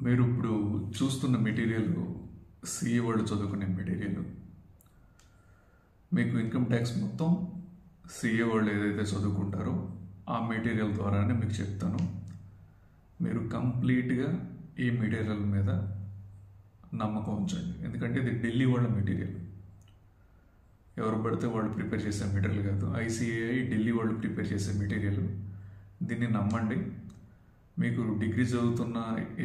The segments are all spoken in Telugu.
మీరు ఇప్పుడు చూస్తున్న మెటీరియల్ సిఏ వాళ్ళు చదువుకునే మెటీరియల్. మీకు ఇన్కమ్ ట్యాక్స్ మొత్తం సిఏ వాళ్ళు ఏదైతే చదువుకుంటారో ఆ మెటీరియల్ ద్వారానే మీకు చెప్తాను. మీరు కంప్లీట్గా ఈ మెటీరియల్ మీద నమ్మకం ఉంచండి, ఎందుకంటే ఇది ఢిల్లీ వాళ్ళ మెటీరియల్. ఎవరు పడితే వాళ్ళు ప్రిపేర్ చేసే మెటీరియల్ కాదు. ఐసిఏఐ ఢిల్లీ వాళ్ళు ప్రిపేర్ చేసే మెటీరియల్. దీన్ని నమ్మండి. మీకు డిగ్రీ చదువుతున్న,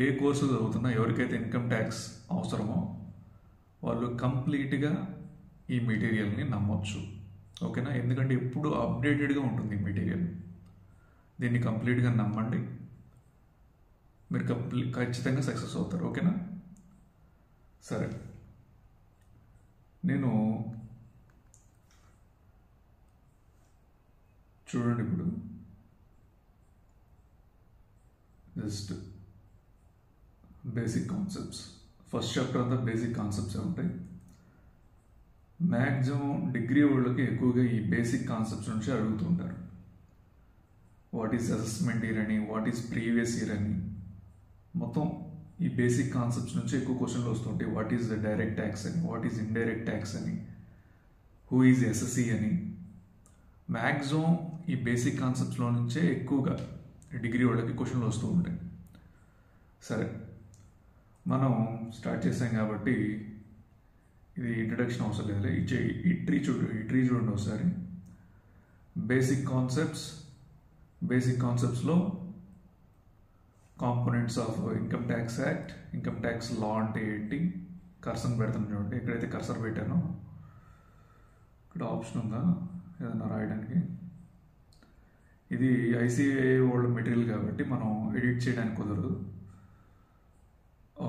ఏ కోర్సు చదువుతున్నా, ఎవరికైతే ఇన్కమ్ ట్యాక్స్ అవసరమో వాళ్ళు కంప్లీట్గా ఈ మెటీరియల్ని నమ్మొచ్చు. ఓకేనా? ఎందుకంటే ఎప్పుడు అప్డేటెడ్గా ఉంటుంది ఈ మెటీరియల్. దీన్ని కంప్లీట్గా నమ్మండి, మీరు ఖచ్చితంగా సక్సెస్ అవుతారు. ఓకేనా? సరే, నేను చూడండి ఇప్పుడు just basic concepts. First chapter అంతా బేసిక్ కాన్సెప్ట్స్ ఉంటాయి. మ్యాక్సిమం డిగ్రీ వాళ్ళకి ఎక్కువగా ఈ బేసిక్ కాన్సెప్ట్స్ నుంచి అడుగుతుంటారు. వాట్ ఈస్ అసెస్మెంట్ ఇయర్ అని, వాట్ ఈస్ ప్రీవియస్ ఇయర్ అని, మొత్తం ఈ బేసిక్ కాన్సెప్ట్స్ నుంచి ఎక్కువ క్వశ్చన్లు వస్తుంటాయి. What is the direct tax అని, వాట్ ఈస్ ఇండైరెక్ట్ ట్యాక్స్ అని, హూ ఈజ్ ఎస్ఎస్సి అని. మ్యాక్సిమం ఈ బేసిక్ కాన్సెప్ట్స్లో నుంచే ఎక్కువగా డిగ్రీ వాళ్ళకి క్వశ్చన్లు వస్తూ ఉంటాయి. సరే, మనం స్టార్ట్ చేసాం కాబట్టి ఇది ఇంట్రడక్షన్ అవసరం లేదు. ఈ ట్రీ చూడండి ఒకసారి. బేసిక్ కాన్సెప్ట్స్లో components of income tax act, income tax law అంటే ఏంటి, కర్సర్ పెడతాను చూడండి. ఎక్కడైతే కర్సర్ పెట్టానో ఇక్కడ ఆప్షన్ ఉందా ఏదైనా రాయడానికి. ఇది ఐసిఐఏ వాళ్ళ మెటీరియల్ కాబట్టి మనం ఎడిట్ చేయడానికి కుదరదు.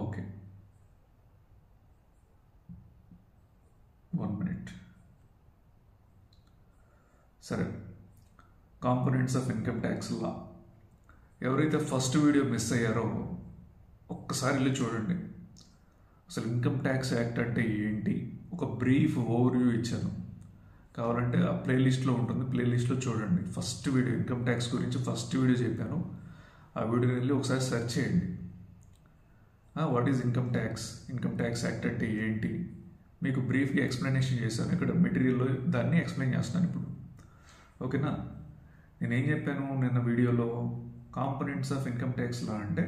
Okay, 1 minute. సరే, కాంపోనెంట్స్ ఆఫ్ ఇన్కమ్ ట్యాక్స్ లా. ఎవరైతే ఫస్ట్ వీడియో మిస్ అయ్యారో ఒక్కసారి వెళ్ళి చూడండి. అసలు ఇన్కమ్ ట్యాక్స్ యాక్ట్ అంటే ఏంటి, ఒక బ్రీఫ్ ఓవర్వ్యూ ఇచ్చాను. కావాలంటే ఆ ప్లేలిస్ట్లో ఉంటుంది, ప్లేలిస్ట్లో చూడండి. ఫస్ట్ వీడియో ఇన్కమ్ ట్యాక్స్ గురించి ఫస్ట్ వీడియో చెప్పాను. ఆ వీడియోని వెళ్ళి ఒకసారి సెర్చ్ చేయండి. What is income tax act అంటే ఏంటి, మీకు బ్రీఫ్గా ఎక్స్ప్లెనేషన్ చేశాను. ఇక్కడ మెటీరియల్లో దాన్ని ఎక్స్ప్లెయిన్ చేస్తున్నాను ఇప్పుడు. ఓకేనా? నేనేం చెప్పాను నిన్న వీడియోలో, components of income tax law అంటే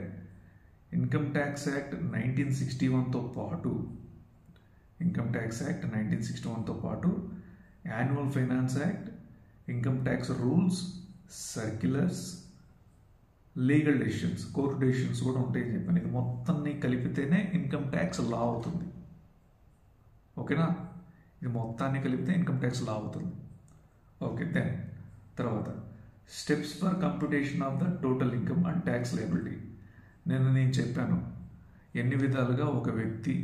ఇన్కమ్ ట్యాక్స్ యాక్ట్ 1961తో పాటు, ఇన్కమ్ ట్యాక్స్ యాక్ట్ 1961తో పాటు annual finance act, income tax rules, circulars, legal decisions, court decisions కూడా ఉంటాయని చెప్పాను. ఇది మొత్తాన్ని కలిపితేనే ఇన్కమ్ ట్యాక్స్ లా అవుతుంది. ఓకేనా? ఇది మొత్తాన్ని కలిపితే ఇన్కమ్ ట్యాక్స్ లా అవుతుంది. ఓకే, దెన్ తర్వాత steps for computation of the total income and tax liability. నేను చెప్పాను ఎన్ని విధాలుగా ఒక వ్యక్తి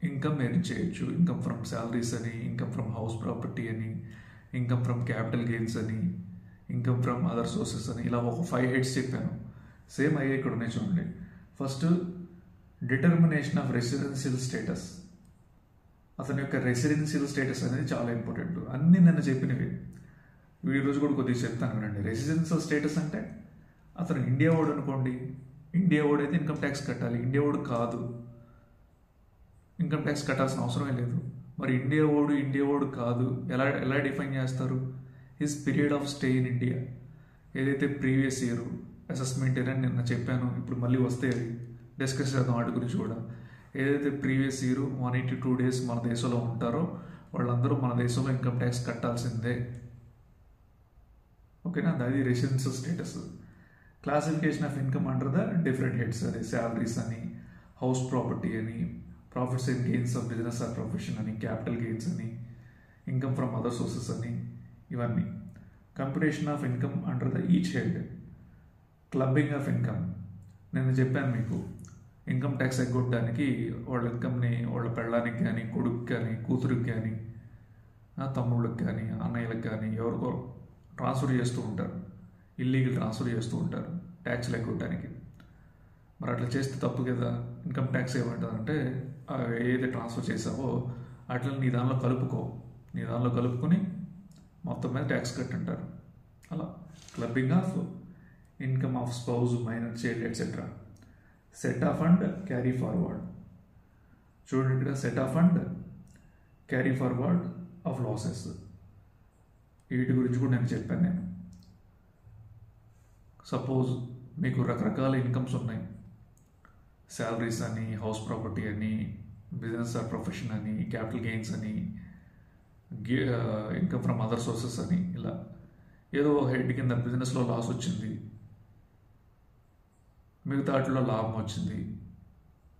ఇన్కమ్ ఎర్న్ చేయొచ్చు. ఇన్కమ్ ఫ్రమ్ శాలరీస్ అని, ఇన్కమ్ ఫ్రమ్ హౌస్ ప్రాపర్టీ అని, ఇన్కమ్ ఫ్రమ్ క్యాపిటల్ గెయిన్స్ అని, ఇన్కమ్ ఫ్రమ్ అదర్ సోర్సెస్ అని, ఇలా ఒక 5 హెడ్స్ చెప్పాను. సేమ్ అయ్యే ఇక్కడ ఉన్నాయి చూడండి. First, determination of residential status. అతని యొక్క రెసిడెన్షియల్ స్టేటస్ అనేది చాలా ఇంపార్టెంట్. అన్నీ నేను చెప్పినవి ఈ రోజు కూడా కొద్దిగా చెప్తాను వినండి. రెసిడెన్షియల్ స్టేటస్ అంటే అతను ఇండియా వాడు అనుకోండి, ఇండియా వాడు అయితే ఇన్కమ్ ట్యాక్స్ కట్టాలి. ఇండియా వాడు కాదు, ఇన్కమ్ ట్యాక్స్ కట్టాల్సిన అవసరమే లేదు. మరి ఇండియా వాడు కాదు ఎలా డిఫైన్ చేస్తారు? His period of stay in India. ఏదైతే ప్రీవియస్ ఇయర్ అసెస్మెంట్ ఇయర్ అని నిన్న చెప్పాను, ఇప్పుడు మళ్ళీ వస్తే డిస్కస్ చేద్దాం వాటి గురించి కూడా. ఏదైతే ప్రీవియస్ ఇయర్ 182 days మన దేశంలో ఉంటారో వాళ్ళందరూ మన దేశంలో ఇన్కమ్ ట్యాక్స్ కట్టాల్సిందే. ఓకేనా? అది residential status. Classification of income under the different heads, అదే శాలరీస్ అని, హౌస్ ప్రాపర్టీ అని, profits and gains of business are profession అని, క్యాపిటల్ గెయిన్స్ అని, ఇన్కమ్ ఫ్రమ్ అదర్ సోర్సెస్ అని, ఇవన్నీ. Computation of income under the each head. Clubbing of income. నేను చెప్పాను మీకు, ఇన్కమ్ ట్యాక్స్ ఎగ్గొట్టడానికి వాళ్ళ ఇన్కమ్ని వాళ్ళ పెళ్ళానికి కానీ, కొడుకు కానీ, కూతురికి కానీ, తమ్ముళ్ళకి కానీ, అన్నయ్యలకు కానీ ఎవరికో ట్రాన్స్ఫర్ చేస్తూ ఉంటారు. ఇల్లీగల్ ట్రాన్స్ఫర్ చేస్తూ ఉంటారు ట్యాక్స్లు ఎగ్గొట్టడానికి. మరి అట్లా చేస్తే తప్పు కదా. ఇన్కమ్ ట్యాక్స్ ఏమంటుందంటే, ఏదైతే ట్రాన్స్ఫర్ చేసావో అట్లా నీ దానిలో కలుపుకొని మొత్తం మీద ట్యాక్స్ కట్టుంటారు. అలా clubbing of income of spouse, minor, child etcetera. Set off and carry forward. చూడండి ఇక్కడ set off and carry forward of losses, వీటి గురించి కూడా నేను చెప్పాను. నేను సపోజ్ మీకు రకరకాల ఇన్కమ్స్ ఉన్నాయి, శాలరీస్ అని, హౌస్ ప్రాపర్టీ అని, బిజినెస్ ఆర్ ప్రొఫెషన్ అని, క్యాపిటల్ గెయిన్స్ అని, ఇన్కమ్ ఫ్రమ్ అదర్ సోర్సెస్ అని, ఇలా ఏదో హెడ్ కింద బిజినెస్లో లాస్ వచ్చింది, మిగతా వాటిలో లాభం వచ్చింది.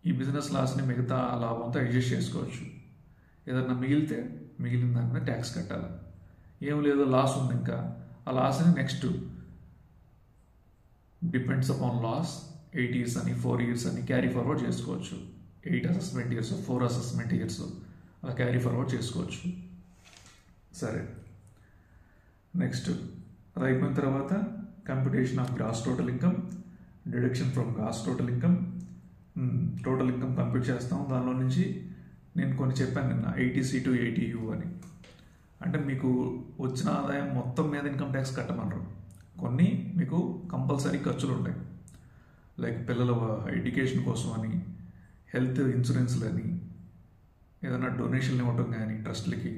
ఈ బిజినెస్ లాస్ని మిగతా లాభంతో అడ్జస్ట్ చేసుకోవచ్చు. ఏదన్నా మిగిలితే మిగిలిన దాని మీద ట్యాక్స్ కట్టాలి. ఏం లేదు లాస్ ఉంది, ఇంకా ఆ లాస్ని next depends upon loss 8 years అని 4 years అని క్యారీ ఫార్వర్డ్ చేసుకోవచ్చు. 8 assessment years 4 assessment years అలా క్యారీ ఫార్వర్డ్ చేసుకోవచ్చు. సరే, నెక్స్ట్ అది అయిపోయిన తర్వాత computation of gross total income, deduction from gross total income. Total income compute చేస్తాం. దానిలో నుంచి నేను కొన్ని చెప్పాను నిన్న, 80C to 80U అని. అంటే మీకు వచ్చిన ఆదాయం మొత్తం మీద ఇన్కమ్ ట్యాక్స్ కట్టమన్నారు. కొన్ని మీకు కంపల్సరీ ఖర్చులు ఉంటాయి, లైక్ పిల్లల ఎడ్యుకేషన్ కోసం అని, హెల్త్ ఇన్సూరెన్స్లు అని, ఏదైనా డొనేషన్లు ఇవ్వటం కానీ ట్రస్ట్లకి,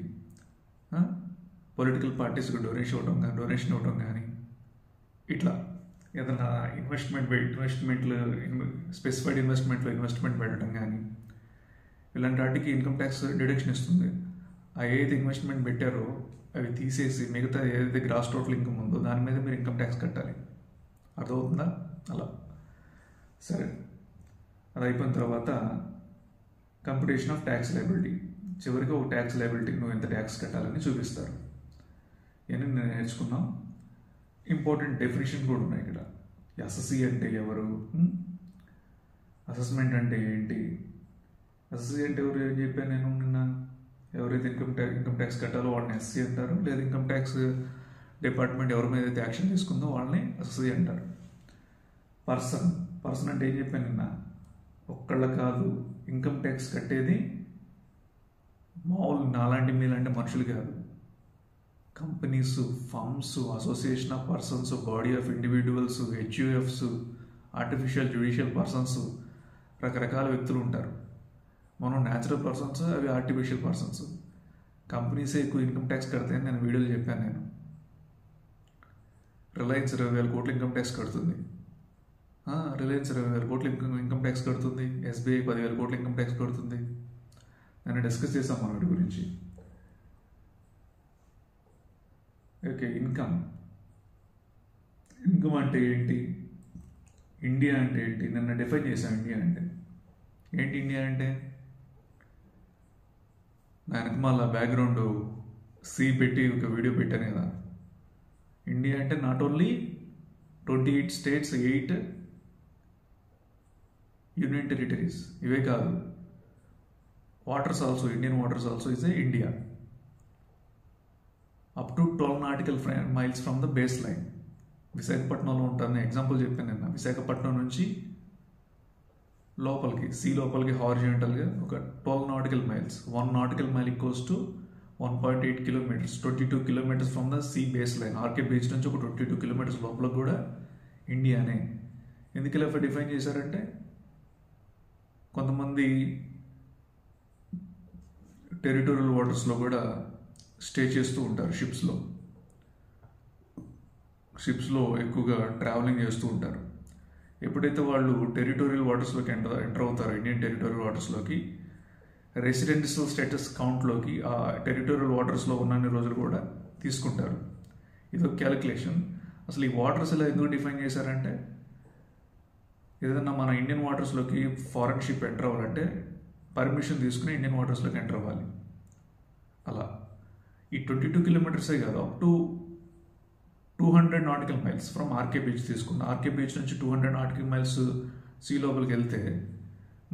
పొలిటికల్ పార్టీస్కి డొనేషన్ ఇవ్వటం కానీ, ఇట్లా ఏదైనా ఇన్వెస్ట్మెంట్లు స్పెసిఫైడ్ ఇన్వెస్ట్మెంట్ పెట్టడం కానీ, ఇలాంటి వాటికి ఇన్కమ్ ట్యాక్స్ డిడక్షన్ ఇస్తుంది. ఏదైతే ఇన్వెస్ట్మెంట్ పెట్టారో అవి తీసేసి మిగతా ఏదైతే గ్రాస్ టోటల్ ఇన్కమ్ ఉందో దాని మీద మీరు ఇన్కమ్ ట్యాక్స్ కట్టాలి. అర్థమవుతుందా? అలా. సరే, అది అయిపోయిన తర్వాత కంప్యూటేషన్ ఆఫ్ ట్యాక్స్ లయబిలిటీ. చివరికి ఒక ట్యాక్స్ లయబిలిటీ నువ్వు ఎంత ట్యాక్స్ కట్టాలని చూపిస్తారు. ఇవన్నీ నేను నేర్చుకున్నాం. ఇంపార్టెంట్ డెఫినేషన్ కూడా ఉన్నాయి ఇక్కడ. ఎస్ఎస్సి అంటే ఎవరు, అసెస్మెంట్ అంటే ఏంటి, ఎస్ఎస్సి అంటే ఎవరు ఏం చెప్పాను నేను నిన్న. ఎవరైతే ఇన్కమ్ ట్యాక్స్ కట్టాలో వాళ్ళని ఎస్సీ అంటారు, లేదా ఇన్కమ్ ట్యాక్స్ డిపార్ట్మెంట్ ఎవరి మీద అయితే యాక్షన్ తీసుకుందో వాళ్ళని ఎస్సీ అంటారు. పర్సన్ అంటే ఏం చెప్పాను నిన్న, ఒక్కళ్ళ కాదు, ఇన్కమ్ ట్యాక్స్ కట్టేది మామూలు నాలాంటి మీలాంటి మనుషులు కాదు. Companies, firms, association of persons, body of individuals, HUFs, artificial judicial persons, రకరకాల వ్యక్తులు ఉంటారు. మనం న్యాచురల్ పర్సన్స్, అవి ఆర్టిఫిషియల్ పర్సన్స్. కంపెనీసే ఎక్కువ ఇన్కమ్ ట్యాక్స్ కడతాయని నేను వీడియోలో చెప్పాను. నేను రిలయన్స్ 20,000 కోట్ల ఇన్కమ్ ట్యాక్స్ కడుతుంది. రిలయన్స్ 20,000 కోట్ల ఇన్కమ్ ట్యాక్స్ కడుతుంది. ఎస్బీఐ 10,000 కోట్ల ఇన్కమ్ ట్యాక్స్ కడుతుంది. నేను డిస్కస్ చేస్తాం మన వీటి గురించి. ఓకే, ఇన్కమ్ అంటే ఏంటి, ఇండియా అంటే ఏంటి, నిన్న డిఫైన్ చేశాం. ఇండియా అంటే ఏంటి, ఇండియా అంటే దానికి మళ్ళీ బ్యాక్గ్రౌండ్ సి పెట్టి ఒక వీడియో పెట్టాను కదా. ఇండియా అంటే not only 28 states, 8 union territories, ఇవే కాదు, waters also, Indian waters also is a India. Up to 12 nautical miles from the base line. విశాఖపట్నంలో ఉంటాను ఎగ్జాంపుల్ చెప్పాను నిన్న. విశాఖపట్నం నుంచి లోపలికి, సీ లోపలికి హారిజాంటల్గా ఒక 12 nautical miles. 1 nautical mile equals to 1.8 kilometers, 22 kilometers from the sea base line. RK Beach నుంచి ఒక 22 kilometers లోపల కూడా ఇండియానే. ఎందుకు ఇలా డిఫైన్ చేశారంటే, కొంతమంది టెరిటోరియల్ వాటర్స్లో కూడా స్టే చేస్తూ ఉంటారు. షిప్స్లో ఎక్కువగా ట్రావెలింగ్ చేస్తూ ఉంటారు. ఎప్పుడైతే వాళ్ళు టెరిటోరియల్ వాటర్స్లోకి ఎంటర్ అవుతారో, ఇండియన్ టెరిటోరియల్ వాటర్స్లోకి, రెసిడెన్షియల్ స్టేటస్ కౌంట్లోకి ఆ టెరిటోరియల్ వాటర్స్లో ఉన్నన్ని రోజులు కూడా తీసుకుంటారు. ఇదొక క్యాలిక్యులేషన్. అసలు ఈ వాటర్స్ ఇలా ఎందుకు డిఫైన్ చేశారంటే, ఏదైనా మన ఇండియన్ వాటర్స్లోకి ఫారెన్ షిప్ ఎంటర్ అవ్వాలంటే పర్మిషన్ తీసుకుని ఇండియన్ వాటర్స్లోకి ఎంటర్ అవ్వాలి. అలా ఈ 22 kilometers కాదు, up to 200 nautical miles from RK Beach తీసుకున్న. ఆర్కే బీచ్ నుంచి 200 nautical miles సీ లోపలికి వెళ్తే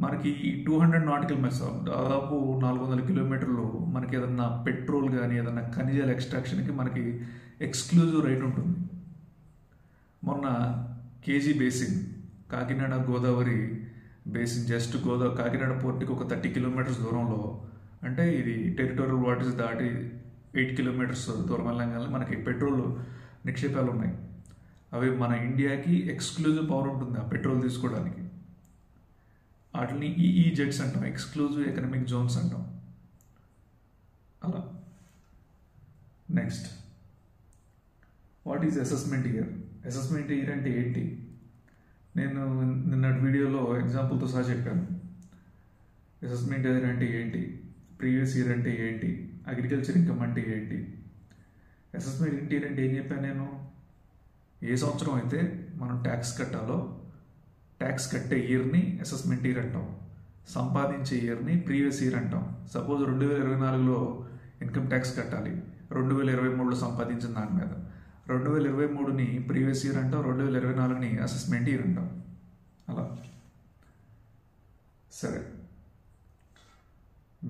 మనకి ఈ 200 nautical miles దాదాపు 400 kilometers మనకి ఏదన్నా పెట్రోల్ కానీ ఏదన్నా ఖనిజాల ఎక్స్ట్రాక్షన్కి మనకి ఎక్స్క్లూజివ్ రైట్ ఉంటుంది. మొన్న KG basin, Kakinada Godavari basin, just Kakinada పోర్ట్కి ఒక 30 kilometers దూరంలో, అంటే ఇది టెరిటోరియల్ వాటర్స్ దాటి 8 kilometers దూరం వెళ్ళగానే మనకి పెట్రోల్ నిక్షేపాలు ఉన్నాయి. అవి మన ఇండియాకి ఎక్స్క్లూజివ్ పవర్ ఉంటుంది ఆ పెట్రోల్ తీసుకోవడానికి. వాటిని ఈఈజెడ్స్ అంటాం, ఎక్స్క్లూజివ్ ఎకనామిక్ జోన్స్ అంటాం. అలా next, what is assessment year? Assessment year అంటే ఏంటి? నేను నిన్నటి వీడియోలో ఎగ్జాంపుల్తో సహా చెప్పాను. అసెస్మెంట్ ఇయర్ అంటే ఏంటి, ప్రీవియస్ ఇయర్ అంటే ఏంటి, అగ్రికల్చర్ ఇన్కమ్ అంటే ఏంటి. అసెస్మెంట్ ఇయర్ అంటే ఏం చెప్పాను నేను? ఏ సంవత్సరం అయితే మనం ట్యాక్స్ కట్టాలో ట్యాక్స్ కట్టే ఇయర్ని అసెస్మెంట్ ఇయర్ అంటాం. సంపాదించే ఇయర్ని ప్రీవియస్ ఇయర్ అంటాం. సపోజ్ 2024లో ఇన్కమ్ ట్యాక్స్ కట్టాలి, 2023లో సంపాదించిన దాని మీద. 2023ని ప్రీవియస్ ఇయర్ అంటాం, 2024ని అసెస్మెంట్ ఇయర్ అంటాం. అలా. సరే,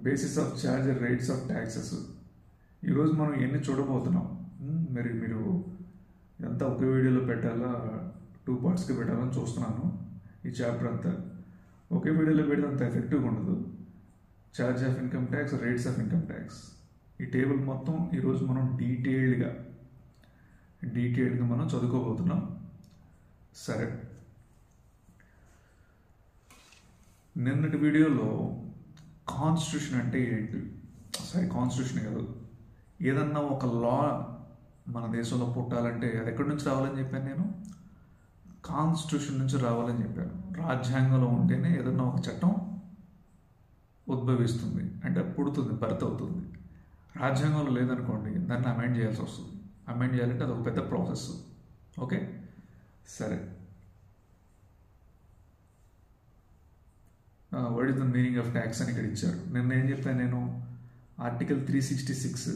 basis of charge rates of taxes. ఈరోజు మనం ఎన్ని చూడబోతున్నాం. మీరు ఇదంతా ఒకే వీడియోలో పెట్టాలా, 2 పార్ట్స్కి పెట్టాలని చూస్తున్నాను. ఈ చాప్టర్ అంతా ఒకే వీడియోలో పెడితే అంత ఎఫెక్టివ్గా ఉండదు. Charge of income tax, rates of income tax, ఈ టేబుల్ మొత్తం ఈరోజు మనం డీటెయిల్డ్గా మనం చదువుకోబోతున్నాం. సరే, నిన్నటి వీడియోలో కాన్స్టిట్యూషన్ అంటే ఏంటి, కాన్స్టిట్యూషన్ కాదు, ఏదన్నా ఒక లా మన దేశంలో పుట్టాలంటే అది ఎక్కడి నుంచి రావాలని చెప్పాను నేను? కాన్స్టిట్యూషన్ నుంచి రావాలని చెప్పాను. రాజ్యాంగంలో ఉంటేనే ఏదన్నా ఒక చట్టం ఉద్భవిస్తుంది, అంటే పుడుతుంది, బర్త్ అవుతుంది. రాజ్యాంగంలో లేదనుకోండి, దాన్ని అమెండ్ చేయాల్సి వస్తుంది. అమెండ్ చేయాలంటే అది ఒక పెద్ద ప్రాసెస్. ఓకే, సరే. What is the meaning of tax అని ఇక్కడ ఇచ్చారు. నిన్న ఏం చెప్పాను నేను? Article 366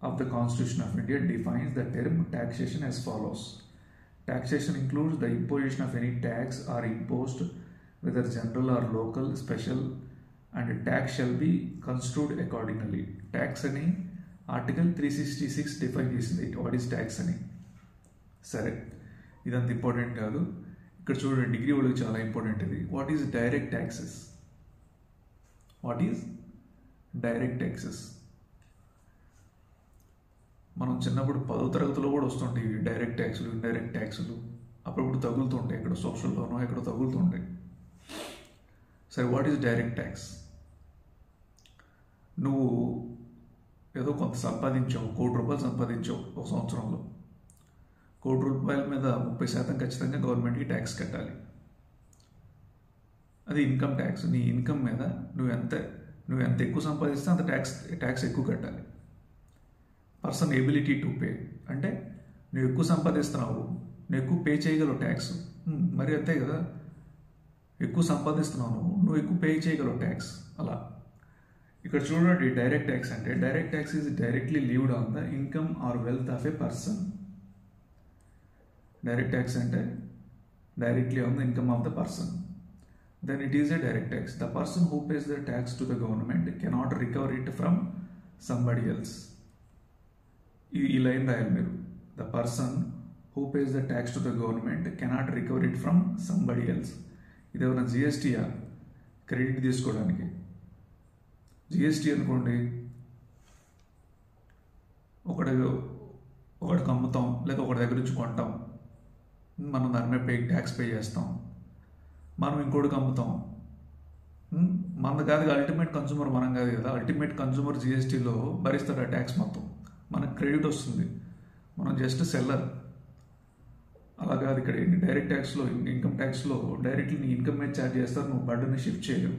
of the Constitution of India defines the term taxation as follows. Taxation includes the imposition of any tax or imposed, whether general or local, special, and tax shall be construed accordingly. Tax అని ఆర్టికల్ 366 డిఫైన్ చేసింది. వాట్ ఈస్ ట్యాక్స్ అని. సరే, ఇదంత ఇంపార్టెంట్ కాదు. ఇక్కడ చూడండి, డిగ్రీ వాళ్ళకి చాలా ఇంపార్టెంట్ ఇది. What is direct taxes? What is direct taxes? మనం చిన్నప్పుడు 10వ తరగతిలో కూడా వస్తుంటాయి డైరెక్ట్ ట్యాక్సులు, ఇండైరెక్ట్ ట్యాక్సులు. అప్పుడప్పుడు తగులుతుంటాయి, ఇక్కడ సోషల్లోనో ఎక్కడ తగులుతుంటాయి. సరే, వాట్ ఈజ్ డైరెక్ట్ ట్యాక్స్? నువ్వు ఏదో కొంత సంపాదించావు, ₹1,00,00,000 సంపాదించావు ఒక సంవత్సరంలో. ₹1,00,00,000 మీద 30% ఖచ్చితంగా గవర్నమెంట్కి ట్యాక్స్ కట్టాలి. అది ఇన్కమ్ ట్యాక్స్. నీ ఇన్కమ్ మీద నువ్వు ఎంత ఎక్కువ సంపాదిస్తే అంత ట్యాక్స్ ఎక్కువ కట్టాలి. పర్సన్ ఎబిలిటీ టు పే అంటే నువ్వు ఎక్కువ సంపాదిస్తున్నావు, నువ్వు ఎక్కువ పే చేయగలవు ట్యాక్స్. మరి అంతే కదా, ఎక్కువ సంపాదిస్తున్నావు నువ్వు ఎక్కువ పే చేయగలవు ట్యాక్స్. అలా ఇక్కడ చూడండి, డైరెక్ట్ ట్యాక్స్ అంటే direct tax is directly levied on the income or wealth of a person. Direct tax అంటే directly on the income of the person. Then it is a direct tax. The person who pays the tax to the government cannot recover it from somebody else. ఈ లైన్ రాయాలి మీరు. The person who pays the tax to the government cannot recover it from somebody else. ఇది ఏమైనా జిఎస్టీయా? క్రెడిట్ తీసుకోవడానికి. జిఎస్టీ అనుకోండి, ఒకటికి అమ్ముతాం లేదా ఒకటి దగ్గర నుంచి కొంటాం, మనం దాని మీద ట్యాక్స్ పే చేస్తాం. మనం ఇంకోటికి అమ్ముతాం, మనది కాదు, అల్టిమేట్ కన్సూమర్ మనం కాదు కదా. అల్టిమేట్ కన్సూమర్ జిఎస్టీలో భరిస్తాడు ఆ ట్యాక్స్ మొత్తం, మనకు క్రెడిట్ వస్తుంది, మనం జస్ట్ సెల్లర్. అలా కాదు ఇక్కడ డైరెక్ట్ ట్యాక్స్లో, ఇన్కమ్ ట్యాక్స్లో డైరెక్ట్లీ నీ ఇన్కమ్ మీద ఛార్జ్ చేస్తారు, నువ్వు బర్డెన్ షిఫ్ట్ చేయలేవు.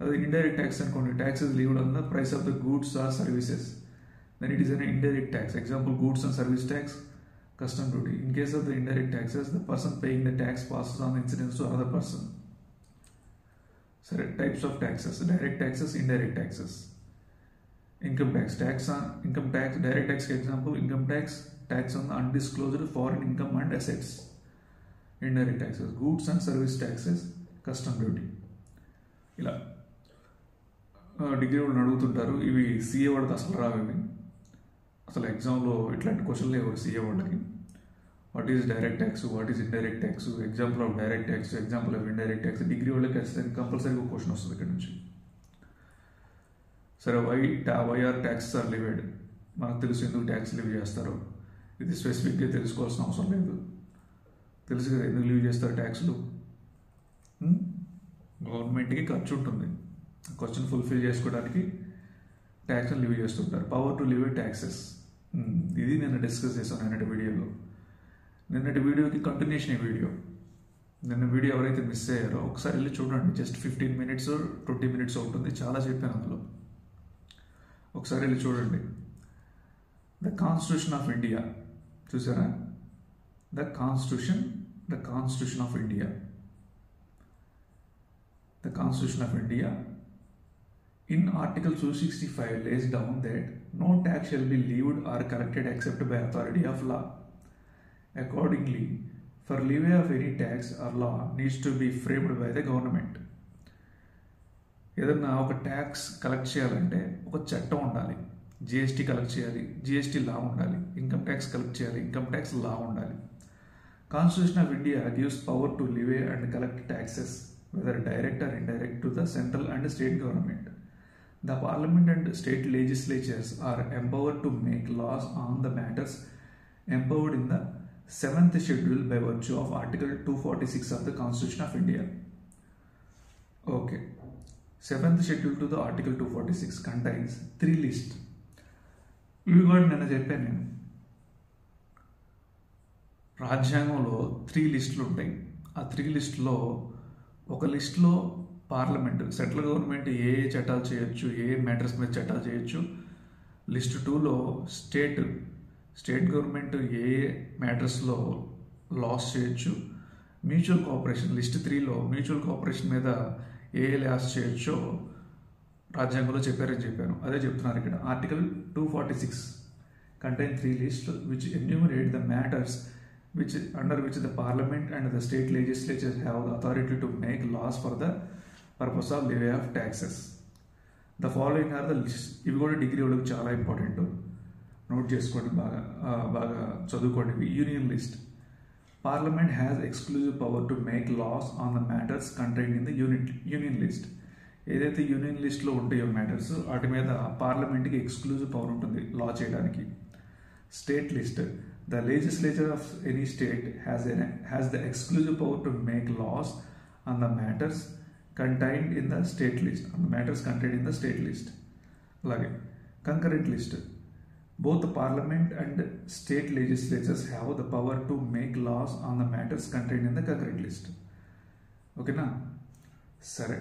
అదే ఇండైరెక్ట్ ట్యాక్స్ అనుకోండి, tax is levied on the price of the goods or services, then it is an indirect tax. Example, goods and service tax, custom duty. In case of the indirect taxes, the person paying the tax passes on the incidence to another person. So, types of taxes: direct taxes, indirect taxes. Income tax, income tax, direct tax example, income tax on the undisclosed foreign income and assets. Indirect taxes, goods and service taxes, custom duty. ఇలా డిగ్రీ వాళ్ళు అడుగుతుంటారు, ఇవి సిఏ వాళ్ళకి అసలు రావు. ఇవి అసలు ఎగ్జామ్లో ఇట్లాంటి క్వశ్చన్లు లేవు సిఏ వాళ్ళకి. What is direct tax, what is indirect tax, example of direct tax, example of indirect tax. Degree వాళ్ళకి ఖచ్చితంగా కంపల్సరీగా క్వశ్చన్ వస్తుంది ఇక్కడ నుంచి. సరే, వై ఆర్ ట్యాక్సెస్ ఆర్ లివెడ్? మనకు తెలుసు ఎందుకు ట్యాక్స్ లివ్ చేస్తారు. ఇది స్పెసిఫిక్గా తెలుసుకోవాల్సిన అవసరం లేదు, తెలుసు కదా ఎందుకు లీవ్ చేస్తారు ట్యాక్స్లు. గవర్నమెంట్కి ఖర్చు ఉంటుంది, క్వశ్చన్ ఫుల్ఫిల్ చేసుకోవడానికి ట్యాక్స్ని లివ్ చేస్తుంటారు. పవర్ టు లివ్ ట్యాక్సెస్, ఇది నేను డిస్కస్ చేశాను నిన్నటి వీడియోలో. నిన్నటి వీడియోకి కంటిన్యూషన్ ఈ వీడియో. నిన్న వీడియో ఎవరైతే మిస్ అయ్యారో ఒకసారి వెళ్ళి చూడండి. జస్ట్ 15 minutes 20 minutes ఉంటుంది, చాలా చెప్పాను అందులో. ఒకసారి వెళ్ళి చూడండి. ద కాన్స్టిట్యూషన్ ఆఫ్ ఇండియా చూసారా? The constitution of India. The Constitution of India in Article 265 lays down that no tax shall be levied or collected except by authority of law. Accordingly, for levy of any tax or law needs to be framed by the government. ఏదన్నా ఒక ట్యాక్స్ కలెక్ట్ చేయాలంటే ఒక చట్టం ఉండాలి. జిఎస్టీ కలెక్ట్ చేయాలి, జిఎస్టీ లా ఉండాలి. ఇన్కమ్ ట్యాక్స్ కలెక్ట్ చేయాలి, ఇన్కమ్ ట్యాక్స్ లా ఉండాలి. Constitution of India gives power to levy and collect taxes, whether direct or indirect, to the central and state government. The parliament and state legislatures are empowered to make laws on the matters empowered in the 7th schedule by virtue of Article 246 of the Constitution of India. Okay. 7th schedule to the Article 246 contains 3 lists. ఇవి కూడా నేను చెప్పాను. నేను రాజ్యాంగంలో 3 లిస్టులు ఉంటాయి. ఆ 3 లిస్టులో ఒక లిస్టులో పార్లమెంట్, సెంట్రల్ గవర్నమెంట్ ఏ చట్టాలు చేయొచ్చు, ఏ మ్యాటర్స్ మీద చట్టాలు చేయొచ్చు. లిస్ట్ 2లో స్టేట్ గవర్నమెంట్ ఏ మ్యాటర్స్లో లాస్ చేయొచ్చు. మ్యూచువల్ కోఆపరేషన్ లిస్ట్ 3లో మ్యూచువల్ కోఆపరేషన్ మీద ఏ లాస్ చేయొచ్చో రాజ్యాంగంలో చెప్పాను. అదే చెప్తున్నారు ఇక్కడ. Article 246 contain 3 lists which enumerate the matters under which the parliament and the state legislatures have the authority to make laws for the purpose of levy of taxes. The following are the lists. ఇవి కూడా డిగ్రీ వాళ్ళకి చాలా ఇంపార్టెంట్, నోట్ చేసుకోండి, బాగా చదువుకోండి. Union list. Parliament has exclusive power to make laws on the matters contained in the union list. ఏదైతే యూనియన్ లిస్ట్లో ఉంటాయో మ్యాటర్స్, వాటి మీద పార్లమెంట్కి ఎక్స్క్లూజివ్ పవర్ ఉంటుంది లా చేయడానికి. State list. The legislature of any state has the exclusive power to make laws on the matters contained in the state list. అలాగే concurrent list. Both the parliament and state legislatures have the power to make laws on the matters contained in the concurrent list. ఓకేనా? సరే,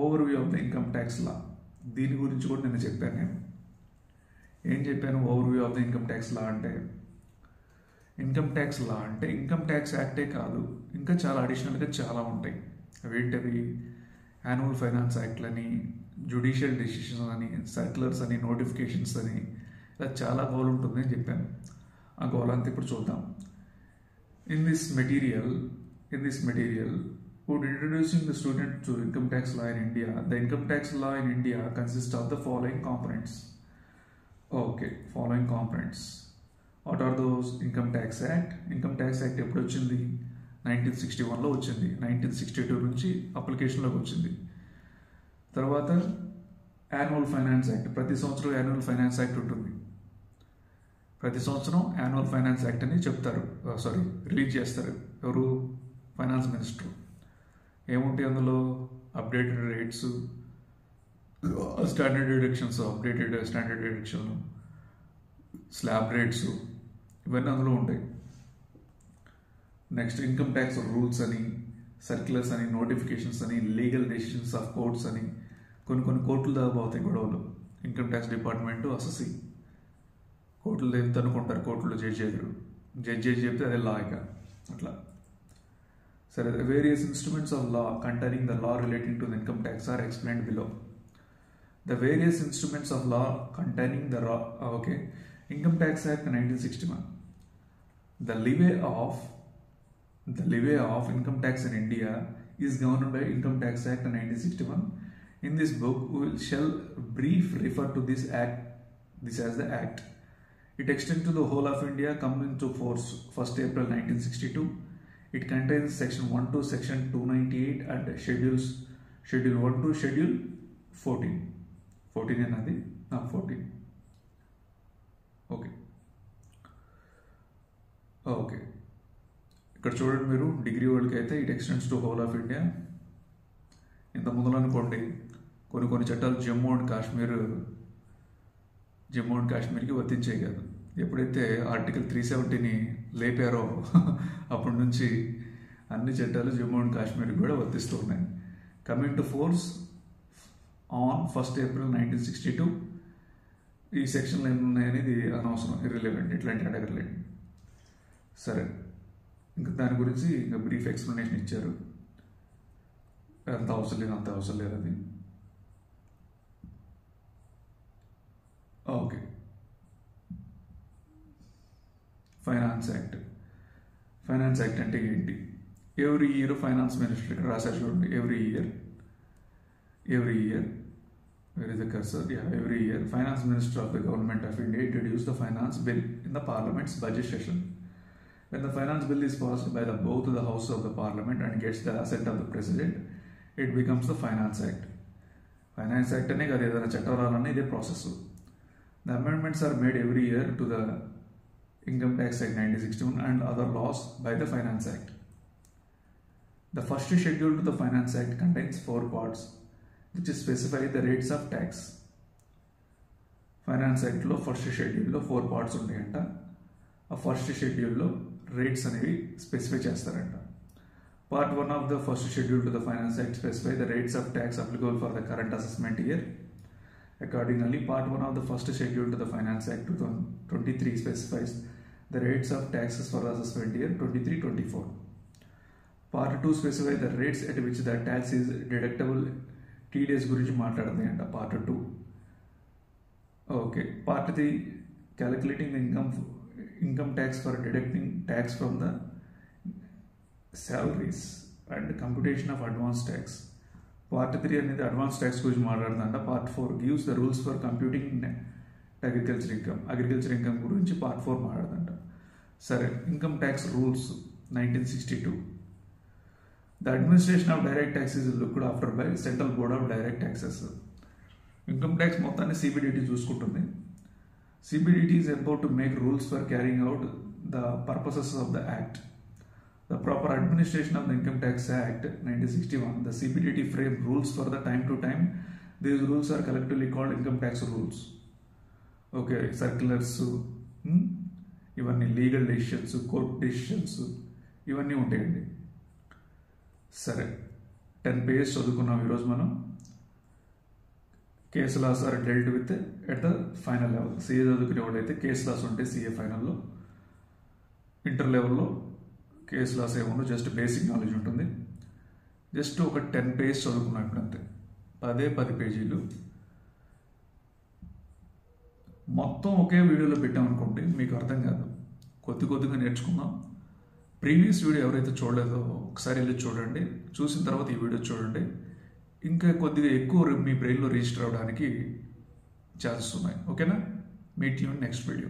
overview of the income tax law. దీని గురించి కూడా నేను చెప్పాను. నేను ఏం చెప్పాను? Overview of the income tax law అంటే, ఇన్కమ్ ట్యాక్స్ లా అంటే ఇన్కమ్ ట్యాక్స్ యాక్టే కాదు, ఇంకా చాలా అడిషనల్గా చాలా ఉంటాయి. అవేంటవి? యాన్యువల్ ఫైనాన్స్ యాక్ట్లని, జ్యుడిషియల్ డెసిషన్స్ అని, సర్క్యులర్స్ అని, నోటిఫికేషన్స్ అని, ఇలా చాలా గోల్ ఉంటుంది అని చెప్పాను. ఆ గోల్ అంతా ఇప్పుడు చూద్దాం. In this material would introducing the student to income tax law in India. The income tax law in India consists of the following components. Okay, following components. What are those? Income Tax Act. Income Tax Act ఎప్పుడు వచ్చింది? 1961లో వచ్చింది. 1962 నుంచి అప్లికేషన్లోకి వచ్చింది. తర్వాత యాన్యువల్ ఫైనాన్స్ యాక్ట్. ప్రతి సంవత్సరం యాన్యువల్ ఫైనాన్స్ యాక్ట్ ఉంటుంది. ప్రతి సంవత్సరం యాన్యువల్ ఫైనాన్స్ యాక్ట్ అని చెప్తారు, రిలీజ్ చేస్తారు. ఎవరు? Finance minister. ఏముంటాయి అందులో? Updated rates, standard deductions, slab rates, ఇవన్నీ అందులో ఉంటాయి. నెక్స్ట్ ఇన్కమ్ ట్యాక్స్ రూల్స్ అని, సర్క్యులర్స్ అని, నోటిఫికేషన్స్ అని, లీగల్ డెసిషన్స్ ఆఫ్ కోర్ట్స్ అని, కొన్ని కోర్టులు దాకా పోతాయి గొడవలు. ఇన్కమ్ ట్యాక్స్ డిపార్ట్మెంటు అసెసింగ్ కోర్టులు ఎంత అనుకుంటారు, కోర్టులో జడ్జి చెప్తే అదే లా. ఇక అట్లా సరే. Various instruments of law containing the law relating to the income tax are explained below. The various instruments of law containing the Income Tax Act 1961. The levy of income tax in India is governed by Income Tax Act 1961. In this book, we shall brief refer to this as the Act. It extends to the whole of India, comes into force 1st April 1962. It contains Section 1 to Section 298 and Schedule 1 to Schedule 14. 14 anadi 14. Okay. ఇక్కడ చూడండి మీరు, డిగ్రీ వాళ్ళకి అయితే it extends to whole of India. ఇంత ముందులో అనుకోండి కొన్ని చట్టాలు జమ్మూ అండ్ కాశ్మీర్కి వర్తించేవి కాదు. ఎప్పుడైతే ఆర్టికల్ 370ని లేపారో అప్పటి నుంచి అన్ని చట్టాలు జమ్మూ అండ్ కాశ్మీర్కి కూడా వర్తిస్తూ ఉన్నాయి. Coming to force on 1st April 1962. ఈ సెక్షన్లు ఏమి ఉన్నాయనేది అనవసరం, ఇర్రిలెవెంట్, ఇట్లాంటి అడగలేదు. సరే, ఇంకా దాని గురించి ఇంకా బ్రీఫ్ ఎక్స్ప్లెనేషన్ ఇచ్చారు. అంత అవసరం లేదు అది. ఓకే, ఫైనాన్స్ యాక్ట్ అంటే ఏంటి? ఎవ్రీ ఇయర్ ఫైనాన్స్ మినిస్టర్, ఇక్కడ రాశారు చూడండి, every year where is the cursor? Every year finance minister of the government of India introduce the finance bill in the parliament's budget session. When the finance bill is passed by both the house of the parliament and gets the assent of the president, it becomes the finance act. Finance act ane kada edana chattam ralani ide process. The amendments are made every year to the Income Tax Act 1961 and other laws by the Finance Act. The first schedule to the Finance Act contains 4 parts, which specify the rates of tax. Finance Act లో ఫస్ట్ షెడ్యూల్లో 4 parts ఉంటాయంట. ఆ ఫస్ట్ షెడ్యూల్లో రేట్స్ అనేవి స్పెసిఫై చేస్తారంట. Part 1 of the first schedule to the Finance Act specify the rates of tax applicable for the current assessment year. Accordingly, Part 1 of the first schedule to the Finance Act 2023 specifies the rates of taxes for the assessment year 23-24. Part 2 specifies the rates at which the tax is deductible. TDS గురించి మాట్లాడుతుంది అంట part 2. Okay, part 3 calculating the income tax for deducting tax from the salaries and computation of advance tax. Part 3 అనేది అడ్వాన్స్ ట్యాక్స్ గురించి మాట్లాడుతుందంట. Part 4 gives the rules for computing agriculture income గురించి పార్ట్ 4 మాట్లాడుతుందంట. సరే, income tax rules 1962. The administration of direct tax is looked after by Central Board of Direct Taxes. Income tax మొత్తాన్ని CBDT చూసుకుంటుంది. CBDT is empowered to make rules for carrying out the purposes of the Act. The proper administration of the Income Tax Act 1961. The CBDT frame rules for the time to time. These rules are collectively called income tax rules. Okay, circulars, ఇవన్నీ లీగల్ డెసిషన్స్, కోర్ట్ డెసిషన్స్, ఇవన్నీ ఉంటాయండి. సరే, 10 pages చదువుకున్నాం ఈరోజు మనం. Case laws are dealt with at the final level. CA చదువుకునే వాళ్ళు అయితే కేస్ లాస్ ఉంటాయి సిఏ ఫైనల్లో. ఇంటర్ లెవెల్లో కేస్ లాస్ ఏముండో, జస్ట్ బేసిక్ నాలెడ్జ్ ఉంటుంది. జస్ట్ ఒక 10 pages చదువుకున్నాం ఇప్పుడు అంతే. 10 పేజీలు మొత్తం ఒకే వీడియోలో పెట్టామనుకోండి మీకు అర్థం కాదు. కొద్దిగా నేర్చుకుందాం. ప్రీవియస్ వీడియో ఎవరైతే చూడలేదో ఒకసారి వెళ్ళి చూడండి. చూసిన తర్వాత ఈ వీడియో చూడండి. ఇంకా కొద్దిగా ఎక్కువ మీ బ్రెయిన్లో రిజిస్టర్ అవ్వడానికి ఛాన్సెస్ ఉన్నాయి. ఓకేనా? Meet you next video.